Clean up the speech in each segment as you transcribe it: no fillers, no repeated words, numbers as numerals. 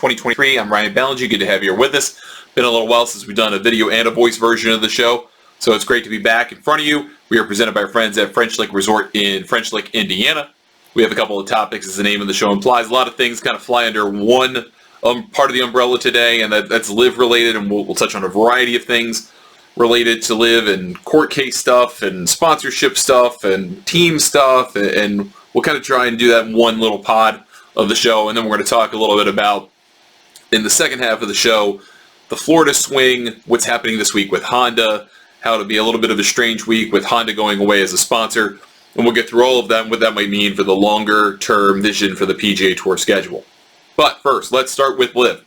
2023. I'm Ryan Ballinger. Good to have you here with us. Been a little while since we've done a video and a voice version of the show, so it's great to be back in front of you. We are presented by our friends at French Lick Resort in French Lick, Indiana. We have a couple of topics, as the name of the show implies. A lot of things kind of fly under one part of the umbrella today, and that's LIV related, and we'll touch on a variety of things related to LIV and court case stuff and sponsorship stuff and team stuff, and we'll kind of try and do that in one little pod of the show. And then we're going to talk a little bit about, in the second half of the show, the Florida swing, what's happening this week with Honda, how it'll be a little bit of a strange week with Honda going away as a sponsor, and we'll get through all of that and what that might mean for the longer term vision for the PGA Tour schedule. But first, let's start with LIV.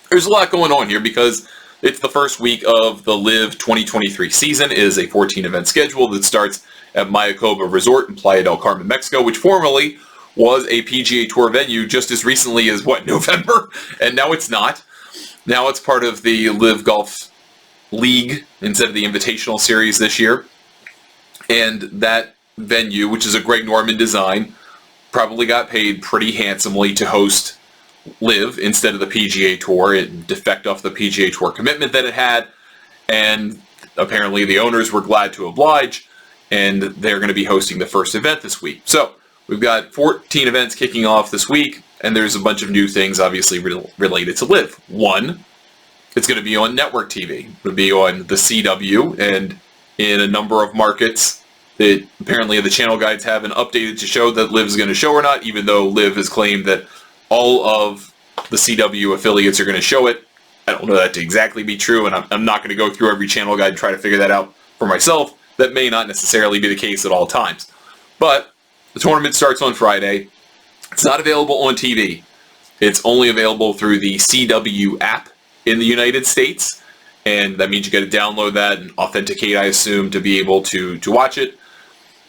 There's a lot going on here because it's the first week of the LIV 2023 season. It is a 14-event schedule that starts at Mayakoba Resort in Playa del Carmen, Mexico, which formerly was a PGA Tour venue just as recently as, November? And now it's not. Now it's part of the LIV Golf League instead of the Invitational Series this year. And that venue, which is a Greg Norman design, probably got paid pretty handsomely to host LIV instead of the PGA Tour. It defected off the PGA Tour commitment that it had, and apparently the owners were glad to oblige, and they're going to be hosting the first event this week. So we've got 14 events kicking off this week, and there's a bunch of new things obviously related to LIV. One, it's going to be on network TV. It'll be on the CW, and in a number of markets that apparently the channel guides haven't updated to show that LIV is going to show or not, even though LIV has claimed that all of the CW affiliates are going to show it. I don't know that to exactly be true, and I'm not going to go through every channel guide and try to figure that out for myself. That may not necessarily be the case at all times. But the tournament starts on Friday. It's not available on TV. It's only available through the CW app in the United States, and that means you got to download that and authenticate, I assume, to be able to watch it.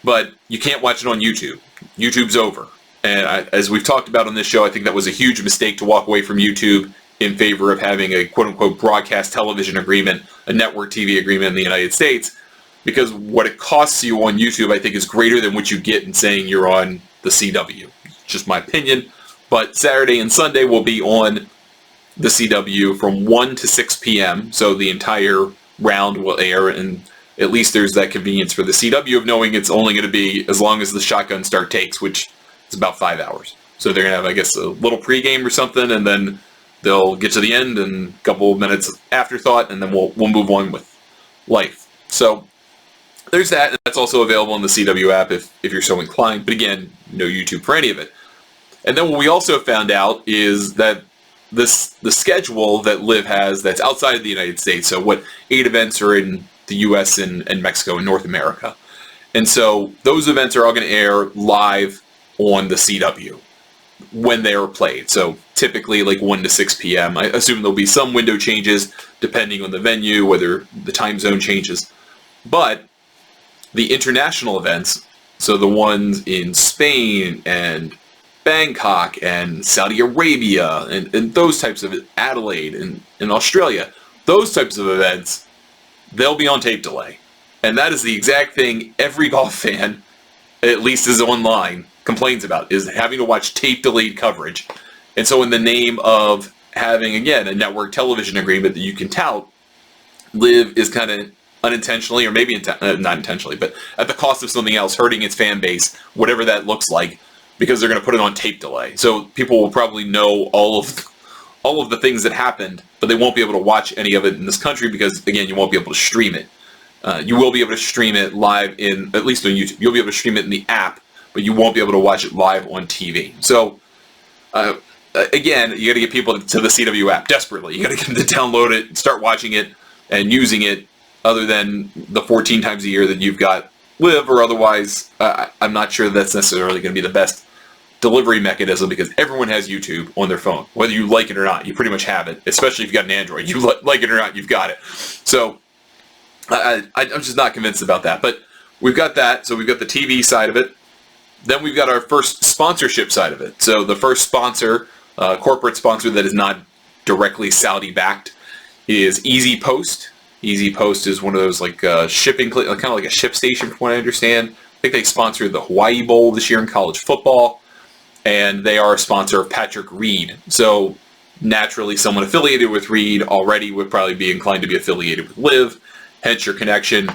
But you can't watch it on YouTube. YouTube's over. And as we've talked about on this show, I think that was a huge mistake to walk away from YouTube in favor of having a quote-unquote broadcast television agreement, a network TV agreement in the United States, because what it costs you on YouTube, I think, is greater than what you get in saying you're on the CW. It's just my opinion. But Saturday and Sunday will be on the CW from 1 to 6 p.m., so the entire round will air, and at least there's that convenience for the CW of knowing it's only going to be as long as the shotgun start takes, which is about 5 hours. So they're going to have, I guess, a little pregame or something, and then they'll get to the end and a couple of minutes of afterthought, and then we'll move on with life. So there's that, and that's also available on the CW app if you're so inclined. But again, no YouTube for any of it. And then what we also found out is that the schedule that LIV has that's outside of the United States, so 8 events are in the U.S. and Mexico and North America. And so those events are all going to air live on the CW when they are played. So typically like 1 to 6 p.m. I assume there'll be some window changes depending on the venue, whether the time zone changes. But the international events, so the ones in Spain and Bangkok and Saudi Arabia and those types of Adelaide and Australia, those types of events, they'll be on tape delay. And that is the exact thing every golf fan, at least is online, complains about, is having to watch tape delayed coverage. And so in the name of having, again, a network television agreement that you can tout, LIV is kind of unintentionally, or maybe not intentionally, but at the cost of something else, hurting its fan base, whatever that looks like, because they're going to put it on tape delay. So people will probably know all of the things that happened, but they won't be able to watch any of it in this country because, again, you won't be able to stream it. You will be able to stream it live at least on YouTube. You'll be able to stream it in the app, but you won't be able to watch it live on TV. So, again, you got to get people to the CW app desperately. You got to get them to download it, start watching it, and using it, other than the 14 times a year that you've got LIV, or otherwise, I'm not sure that's necessarily going to be the best delivery mechanism, because everyone has YouTube on their phone. Whether you like it or not, you pretty much have it, especially if you've got an Android. You like it or not, you've got it. So I'm just not convinced about that. But we've got that. So we've got the TV side of it. Then we've got our first sponsorship side of it. So the first sponsor, corporate sponsor that is not directly Saudi-backed, is Easy Post. Easy Post is one of those shipping, kind of like a ship station from what I understand. I think they sponsored the Hawaii Bowl this year in college football, and they are a sponsor of Patrick Reed. So Naturally, someone affiliated with Reed already would probably be inclined to be affiliated with LIV, hence your connection.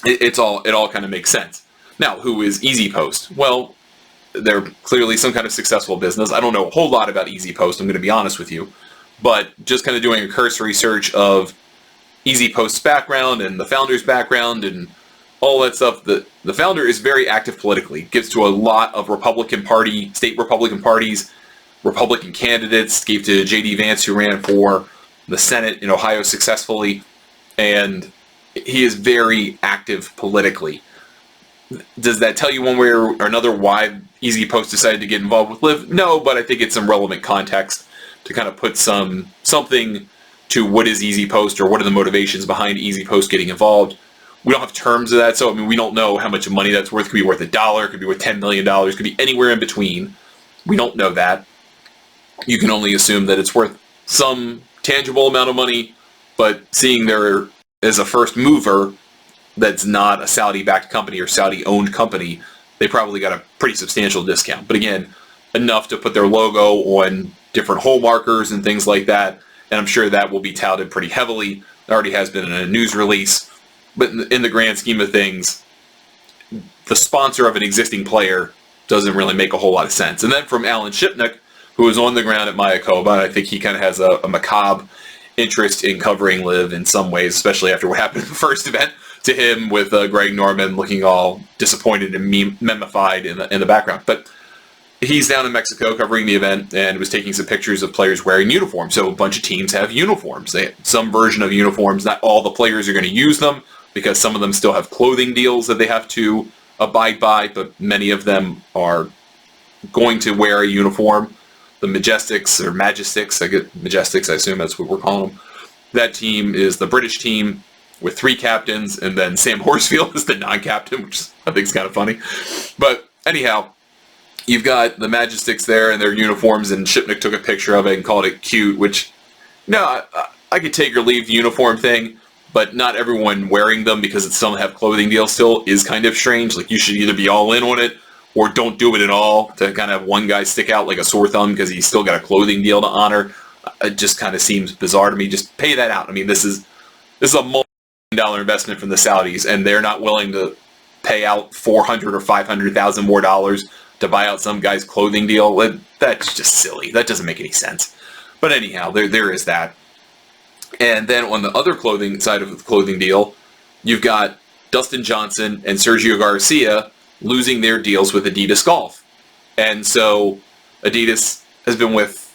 It all kind of makes sense. Now, who is EasyPost? Well, they're clearly some kind of successful business. I don't know a whole lot about EasyPost, I'm going to be honest with you. But just kind of doing a cursory search of EasyPost's background and the founder's background and all that stuff. The founder is very active politically. Gives to a lot of state Republican parties, Republican candidates. Gave to J.D. Vance, who ran for the Senate in Ohio successfully. And he is very active politically. Does that tell you one way or another why EasyPost decided to get involved with LIV? No, but I think it's some relevant context to kind of put something to what is EasyPost or what are the motivations behind EasyPost getting involved. We don't have terms of that, so I mean we don't know how much money that's worth. It could be worth $1, it could be worth $10 million, it could be anywhere in between. We don't know that. You can only assume that it's worth some tangible amount of money, but seeing there as a first mover that's not a Saudi-backed company or Saudi-owned company, they probably got a pretty substantial discount. But again, enough to put their logo on different hole markers and things like that, and I'm sure that will be touted pretty heavily. It already has been in a news release. But in the grand scheme of things, the sponsor of an existing player doesn't really make a whole lot of sense. And then from Alan Shipnuck, who was on the ground at Mayakoba, I think he kind of has a macabre interest in covering LIV in some ways, especially after what happened in the first event to him with Greg Norman looking all disappointed and memified in the background. But he's down in Mexico covering the event and was taking some pictures of players wearing uniforms. So a bunch of teams have uniforms. They have some version of uniforms. Not all the players are going to use them because some of them still have clothing deals that they have to abide by, but many of them are going to wear a uniform. The Majestics, I assume that's what we're calling them. That team is the British team with 3 captains, and then Sam Horsfield is the non-captain, which I think is kind of funny. But anyhow, you've got the Majestics there in their uniforms, and Shipnuck took a picture of it and called it cute, which, no, I could take or leave the uniform thing, but not everyone wearing them because some have clothing deals still is kind of strange. Like, you should either be all in on it or don't do it at all, to kind of have one guy stick out like a sore thumb because he's still got a clothing deal to honor. It just kind of seems bizarre to me. Just pay that out. I mean, this is a multi-million-dollar investment from the Saudis, and they're not willing to pay out $400,000 or $500,000 more dollars to buy out some guy's clothing deal. That's just silly. That doesn't make any sense. But anyhow, there is that. And then on the other clothing side of the clothing deal, you've got Dustin Johnson and Sergio Garcia losing their deals with Adidas Golf. And so Adidas has been with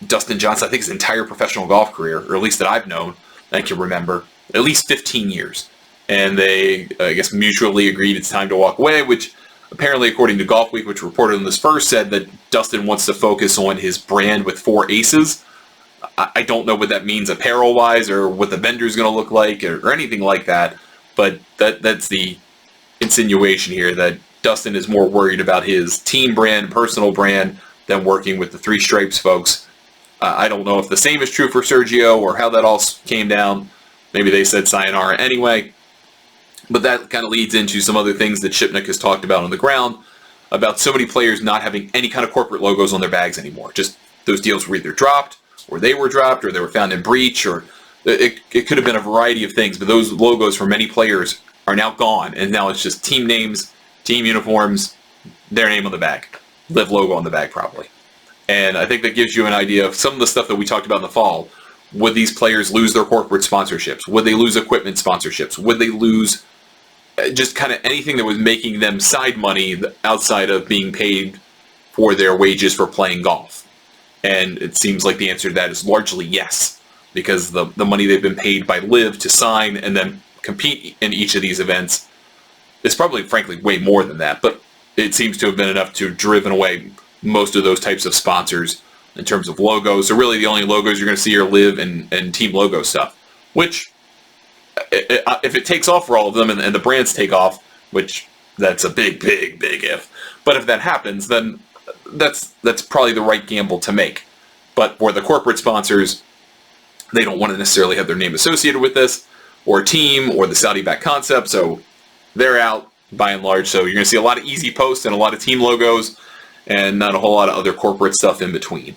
Dustin Johnson, I think, his entire professional golf career, or at least that I've known, I can remember, at least 15 years. And they, I guess, mutually agreed it's time to walk away, which apparently, according to Golf Week, which reported on this first, said that Dustin wants to focus on his brand with 4 aces. I don't know what that means apparel-wise or what the vendor's going to look like or anything like that, but that's the insinuation here, that Dustin is more worried about his team brand, personal brand, than working with the 3 Stripes folks. I don't know if the same is true for Sergio or how that all came down. Maybe they said sayonara anyway. But that kind of leads into some other things that Shipnuck has talked about on the ground, about so many players not having any kind of corporate logos on their bags anymore. Just those deals were either dropped, or they were dropped, or they were found in breach, or it could have been a variety of things. But those logos for many players are now gone, and now it's just team names, team uniforms, their name on the bag, LIV logo on the bag probably. And I think that gives you an idea of some of the stuff that we talked about in the fall. Would these players lose their corporate sponsorships? Would they lose equipment sponsorships? Would they lose just kind of anything that was making them side money outside of being paid for their wages for playing golf? And it seems like the answer to that is largely yes, because the money they've been paid by LIV to sign and then compete in each of these events is probably, frankly, way more than that. But it seems to have been enough to have driven away most of those types of sponsors in terms of logos. So really the only logos you're going to see are LIV and team logo stuff, which, if it takes off for all of them and the brands take off, which that's a big if, but if that happens, then that's probably the right gamble to make. But for the corporate sponsors, they don't want to necessarily have their name associated with this, or team, or the Saudi-backed concept, so they're out by and large. So you're going to see a lot of EasyPost and a lot of team logos, and not a whole lot of other corporate stuff in between.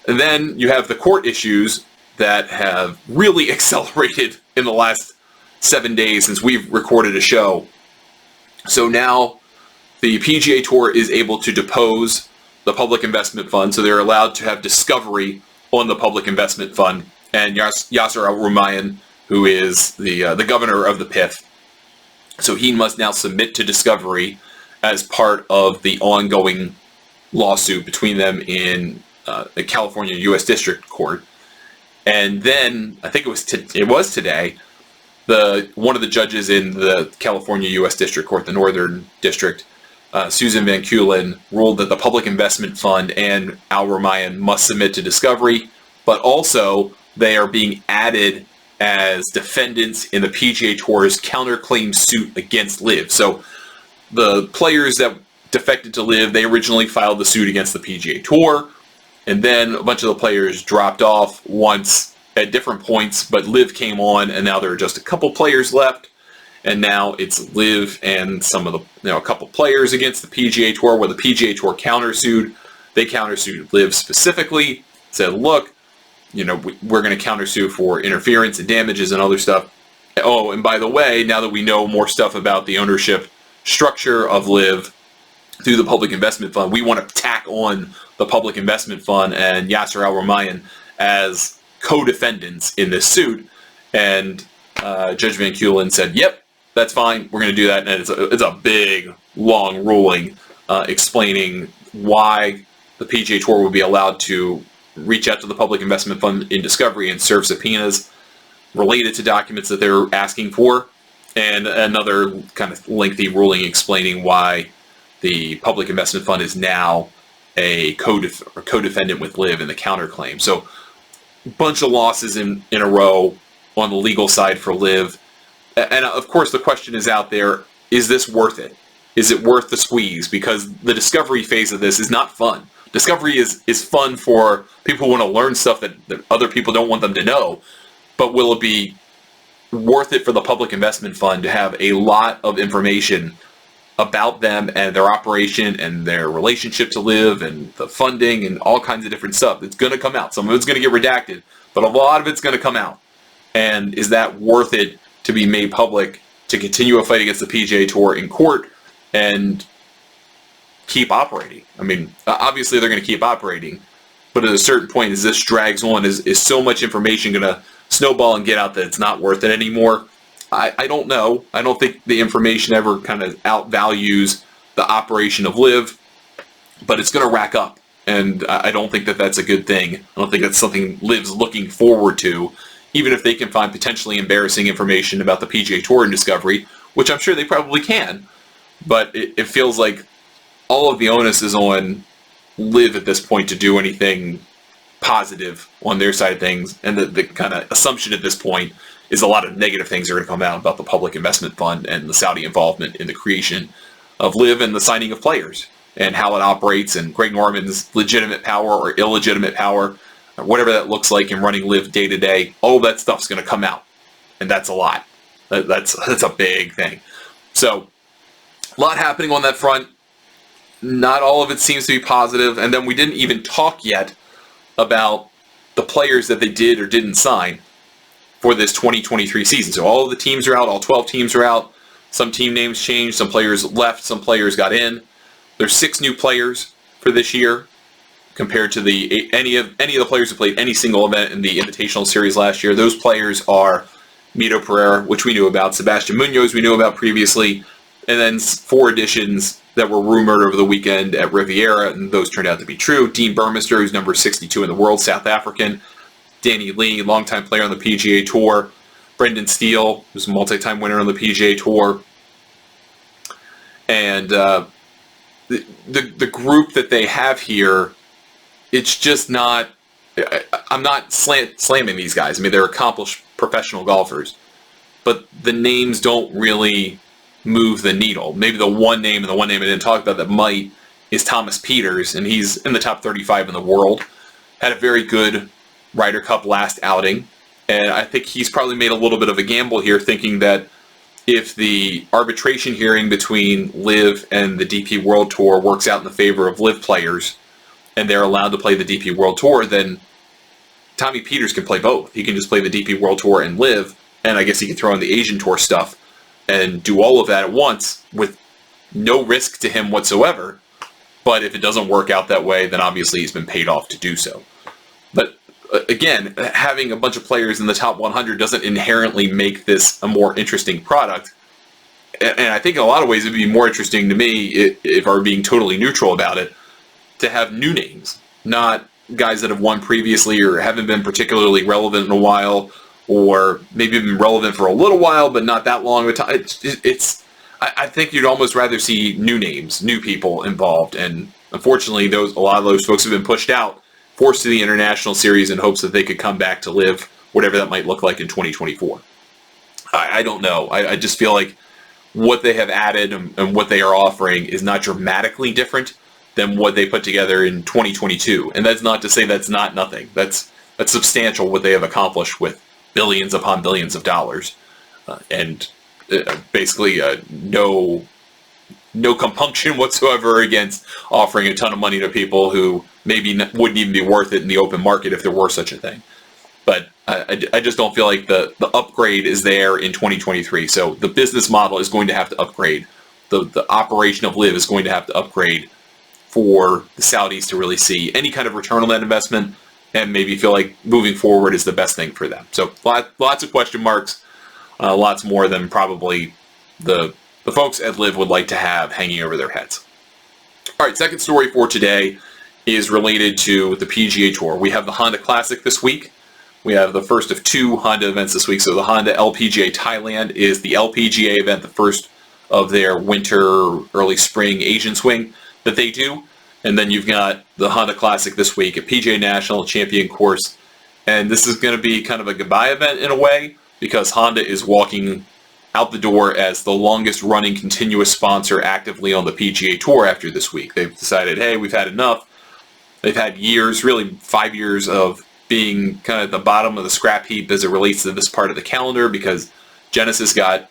And then you have the court issues that have really accelerated in the last 7 days since we've recorded a show. So now the PGA Tour is able to depose the Public Investment Fund, so they're allowed to have discovery on the Public Investment Fund. And Yasser Al-Rumayyan, who is the governor of the PIF, so he must now submit to discovery as part of the ongoing lawsuit between them in the California U.S. District Court. And then, I think it was today, one of the judges in the California U.S. District Court, the Northern District, Susan Van Keulen, ruled that the Public Investment Fund and Al-Rumayyan must submit to discovery, but also they are being added as defendants in the PGA Tour's counterclaim suit against LIV. So the players that defected to LIV, they originally filed the suit against the PGA Tour, and then a bunch of the players dropped off once at different points, but LIV came on, and now there are just a couple players left, and now it's LIV and some of the, a couple players against the PGA Tour, where the PGA Tour countersued. They countersued LIV specifically, said, look, we're going to countersue for interference and damages and other stuff. Oh, and by the way, now that we know more stuff about the ownership structure of LIV through the Public Investment Fund, we want to tack on the Public Investment Fund and Yasser Al-Rumayyan as co-defendants in this suit. And Judge Van Keulen said, yep, that's fine, we're going to do that. And it's a big, long ruling explaining why the PGA Tour would be allowed to reach out to the Public Investment Fund in discovery and serve subpoenas related to documents that they're asking for, and another kind of lengthy ruling explaining why the Public Investment Fund is now a co-defendant with LIV in the counterclaim. So a bunch of losses in a row on the legal side for LIV. And of course the question is out there, is this worth it? Is it worth the squeeze? Because the discovery phase of this is not fun. Discovery is fun for people who want to learn stuff that other people don't want them to know. But will it be worth it for the Public Investment Fund to have a lot of information about them and their operation and their relationship to LIV and the funding and all kinds of different stuff? It's going to come out. Some of it's going to get redacted, but a lot of it's going to come out. And is that worth it to be made public to continue a fight against the PGA Tour in court and keep operating? I mean, obviously they're going to keep operating, but at a certain point, as this drags on, is so much information going to snowball and get out that it's not worth it anymore? I don't know. I don't think the information ever kind of outvalues the operation of LIV, but it's going to rack up, and I don't think that that's a good thing. I don't think that's something LIV's looking forward to, even if they can find potentially embarrassing information about the PGA Tour in discovery, which I'm sure they probably can, but it feels like all of the onus is on LIV at this point to do anything positive on their side of things, and the kind of assumption at this point is a lot of negative things are going to come out about the Public Investment Fund and the Saudi involvement in the creation of LIV and the signing of players and how it operates, and Greg Norman's legitimate power or illegitimate power, or whatever that looks like in running LIV day to day. All of that stuff's going to come out, and that's a lot. That's a big thing. So a lot happening on that front. Not all of it seems to be positive, and then we didn't even talk yet about the players that they did or didn't sign for this 2023 season. So all of the teams are out, all 12 teams are out. Some team names changed, some players left, some players got in. There's 6 new players for this year compared to any of the players who played any single event in the Invitational Series last year. Those players are Mito Pereira, which we knew about, Sebastian Munoz we knew about previously, and then 4 additions that were rumored over the weekend at Riviera, and those turned out to be true. Dean Burmester, who's number 62 in the world, South African. Danny Lee, longtime player on the PGA Tour. Brendan Steele, who's a multi-time winner on the PGA Tour. And the group that they have here, it's just not... I'm not slamming these guys. I mean, they're accomplished professional golfers. But the names don't really move the needle. Maybe the one name, and the one name I didn't talk about that might, is Thomas Pieters, and he's in the top 35 in the world. Had a very good Ryder Cup last outing, and I think he's probably made a little bit of a gamble here, thinking that if the arbitration hearing between LIV and the DP World Tour works out in the favor of LIV players, and they're allowed to play the DP World Tour, then Tommy Peters can play both. He can just play the DP World Tour and LIV, and I guess he can throw in the Asian Tour stuff and do all of that at once with no risk to him whatsoever. But if it doesn't work out that way, then obviously he's been paid off to do so. But again, having a bunch of players in the top 100 doesn't inherently make this a more interesting product. And I think in a lot of ways it would be more interesting to me, if I were being totally neutral about it, to have new names, not guys that have won previously or haven't been particularly relevant in a while, or maybe been relevant for a little while but not that long of a time. I think you'd almost rather see new names, new people involved, and unfortunately a lot of those folks have been pushed out, forced to the International Series in hopes that they could come back to LIV, whatever that might look like in 2024. I don't know. I just feel like what they have added and what they are offering is not dramatically different than what they put together in 2022. And that's not to say that's not nothing. That's substantial what they have accomplished with billions upon billions of dollars. Basically no compunction whatsoever against offering a ton of money to people who maybe wouldn't even be worth it in the open market if there were such a thing. But I just don't feel like the upgrade is there in 2023. So the business model is going to have to upgrade. The operation of LIV is going to have to upgrade for the Saudis to really see any kind of return on that investment and maybe feel like moving forward is the best thing for them. So lots of question marks, lots more than probably the folks at LIV would like to have hanging over their heads. All right, second story for today is related to the PGA Tour. We have the Honda Classic this week. We have the first of two Honda events this week. So the Honda LPGA Thailand is the LPGA event, the first of their winter, early spring Asian swing that they do. And then you've got the Honda Classic this week at PGA National Champion Course. And this is going to be kind of a goodbye event in a way, because Honda is walking out the door as the longest running continuous sponsor actively on the PGA Tour after this week. They've decided, hey, we've had enough. They've had years, really 5 years of being kind of at the bottom of the scrap heap as it relates to this part of the calendar, because Genesis got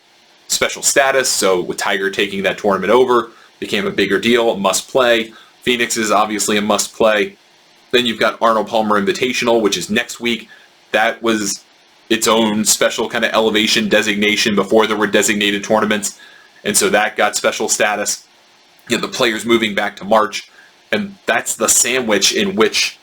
special status. So with Tiger taking that tournament over, became a bigger deal, a must play. Phoenix is obviously a must play. Then you've got Arnold Palmer Invitational, which is next week. That was its own special kind of elevation designation before there were designated tournaments. And so that got special status. You know, the players moving back to March. And that's the sandwich in which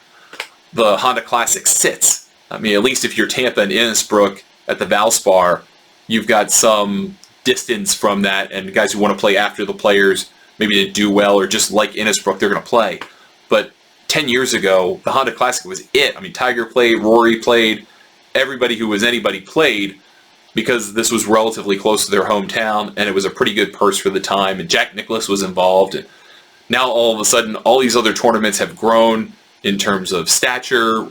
the Honda Classic sits. I mean, at least if you're Tampa and Innisbrook at the Valspar, you've got some distance from that, and guys who want to play after the players, maybe to do well, or just like Innisbrook, they're going to play. But 10 years ago, the Honda Classic was it. I mean, Tiger played, Rory played, everybody who was anybody played, because this was relatively close to their hometown, and it was a pretty good purse for the time, and Jack Nicklaus was involved. And now all of a sudden, all these other tournaments have grown in terms of stature,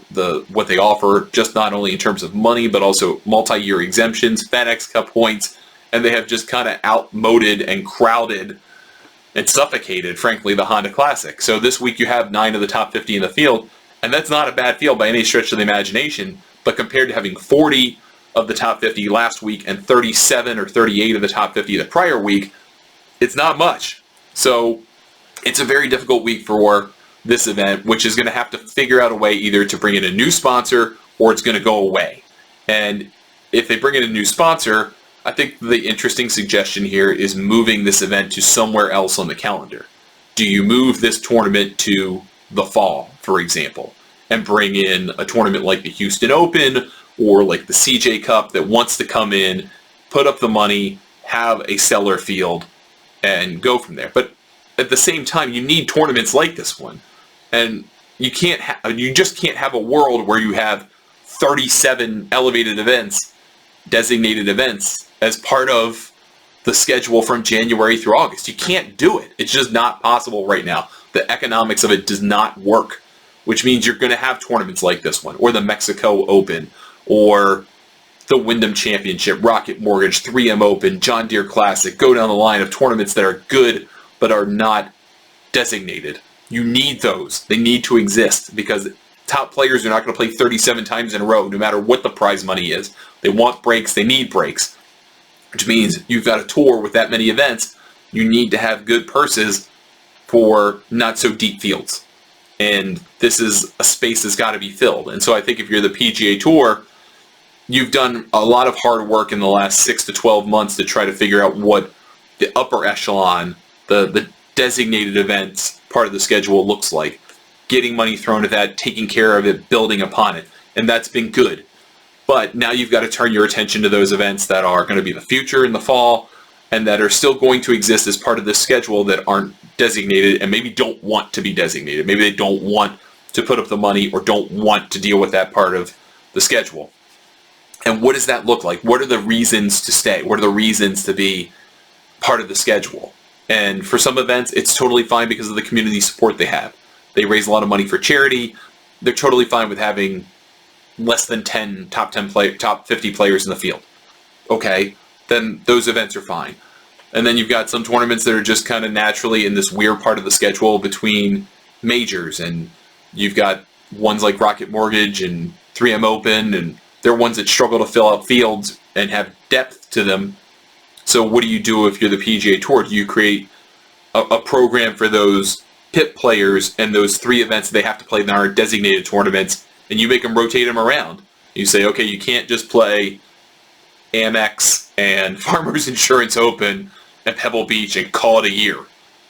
what they offer, just not only in terms of money, but also multi-year exemptions, FedEx Cup points, and they have just kind of outmoded and crowded and suffocated, frankly, the Honda Classic. So this week you have 9 of the top 50 in the field, and that's not a bad field by any stretch of the imagination, but compared to having 40 of the top 50 last week and 37 or 38 of the top 50 the prior week, it's not much. So it's a very difficult week for this event, which is going to have to figure out a way either to bring in a new sponsor or it's going to go away. And if they bring in a new sponsor, I think the interesting suggestion here is moving this event to somewhere else on the calendar. Do you move this tournament to the fall, for example, and bring in a tournament like the Houston Open or like the CJ Cup that wants to come in, put up the money, have a stellar field, and go from there? But at the same time, you need tournaments like this one. And you just can't have a world where you have 37 elevated events, designated events, as part of the schedule from January through August. You can't do it. It's just not possible right now. The economics of it does not work, which means you're going to have tournaments like this one, or the Mexico Open, or the Wyndham Championship, Rocket Mortgage, 3M Open, John Deere Classic. Go down the line of tournaments that are good but are not designated. You need those. They need to exist, because top players are not going to play 37 times in a row, no matter what the prize money is. They want breaks. They need breaks, which means you've got a tour with that many events. You need to have good purses for not so deep fields. and this is a space that's got to be filled. And so I think if you're the PGA Tour, you've done a lot of hard work in the last 6 to 12 months to try to figure out what the upper echelon, the designated events part of the schedule looks like. Getting money thrown at that, taking care of it, building upon it. And that's been good. But now you've got to turn your attention to those events that are going to be the future in the fall and that are still going to exist as part of this schedule that aren't designated and maybe don't want to be designated. Maybe they don't want to put up the money or don't want to deal with that part of the schedule. And what does that look like? What are the reasons to stay? What are the reasons to be part of the schedule? And for some events, it's totally fine because of the community support they have. They raise a lot of money for charity. They're totally fine with having less than 10 top 50 players in the field. Okay, then those events are fine. And then you've got some tournaments that are just kind of naturally in this weird part of the schedule between majors, and you've got ones like Rocket Mortgage and 3M Open, and they're ones that struggle to fill out fields and have depth to them. So what do you do if you're the PGA Tour? Do you create a program for those PIP players and those 3 events that they have to play that aren't designated tournaments, and you make them rotate them around? You say, okay, you can't just play Amex and Farmers Insurance Open and Pebble Beach and call it a year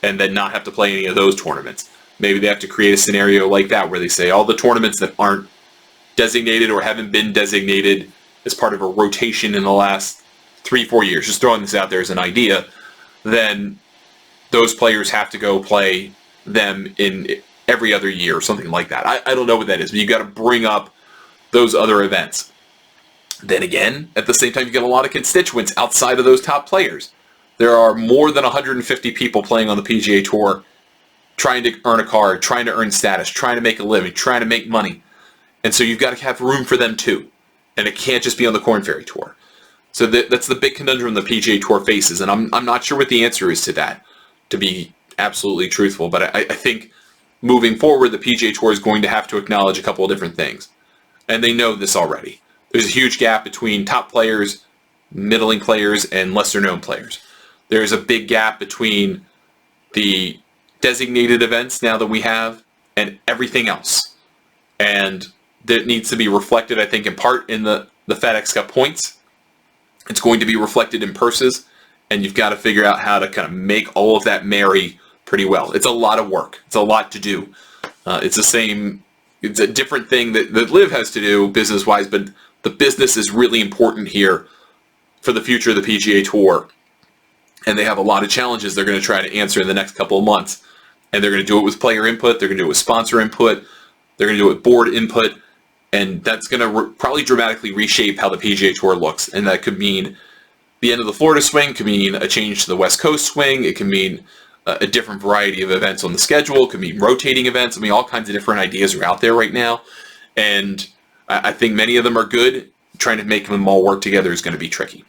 and then not have to play any of those tournaments. Maybe they have to create a scenario like that where they say all the tournaments that aren't designated or haven't been designated as part of a rotation in the last 3-4 years, just throwing this out there as an idea, then those players have to go play them in every other year or something like that. I don't know what that is, but you got to bring up those other events. Then again, at the same time, you get a lot of constituents outside of those top players. There are more than 150 people playing on the PGA Tour trying to earn a card, trying to earn status, trying to make a living, trying to make money. And so you've got to have room for them too. And it can't just be on the Korn Ferry Tour. So that's the big conundrum the PGA Tour faces. And I'm not sure what the answer is to that, to be absolutely truthful. But I think moving forward, the PGA Tour is going to have to acknowledge a couple of different things. And they know this already. There's a huge gap between top players, middling players, and lesser-known players. There's a big gap between the designated events now that we have and everything else. And that needs to be reflected, I think, in part in the FedEx Cup points. It's going to be reflected in purses, and you've got to figure out how to kind of make all of that marry pretty well. It's a lot of work. It's a lot to do. It's a different thing that LIV has to do business-wise, but the business is really important here for the future of the PGA Tour. And they have a lot of challenges they're going to try to answer in the next couple of months. And they're going to do it with player input. They're going to do it with sponsor input. They're going to do it with board input. And that's going to probably dramatically reshape how the PGA Tour looks. And that could mean the end of the Florida swing, could mean a change to the West Coast swing. It can mean a different variety of events on the schedule. It could mean rotating events. I mean, all kinds of different ideas are out there right now. And I think many of them are good. Trying to make them all work together is going to be tricky.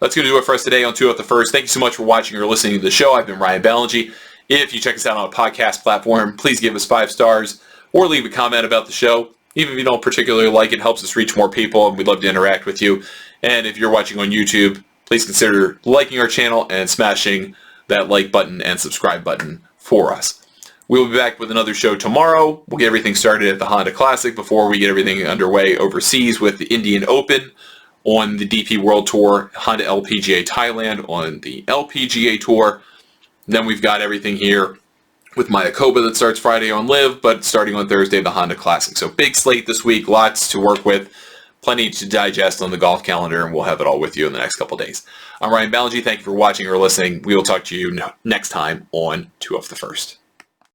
That's going to do it for us today on 2 Out the First. Thank you so much for watching or listening to the show. I've been Ryan Ballingy. If you check us out on a podcast platform, please give us 5 stars or leave a comment about the show. Even if you don't particularly like it, helps us reach more people, and we'd love to interact with you. And if you're watching on YouTube, please consider liking our channel and smashing that like button and subscribe button for us. We'll be back with another show tomorrow. We'll get everything started at the Honda Classic before we get everything underway overseas with the Indian Open on the DP World Tour, Honda LPGA Thailand on the LPGA Tour. Then we've got everything here with Mayakoba that starts Friday on LIV, but starting on Thursday, the Honda Classic. So big slate this week, lots to work with, plenty to digest on the golf calendar, and we'll have it all with you in the next couple days. I'm Ryan Ballingy. Thank you for watching or listening. We will talk to you next time on 2 Off the First.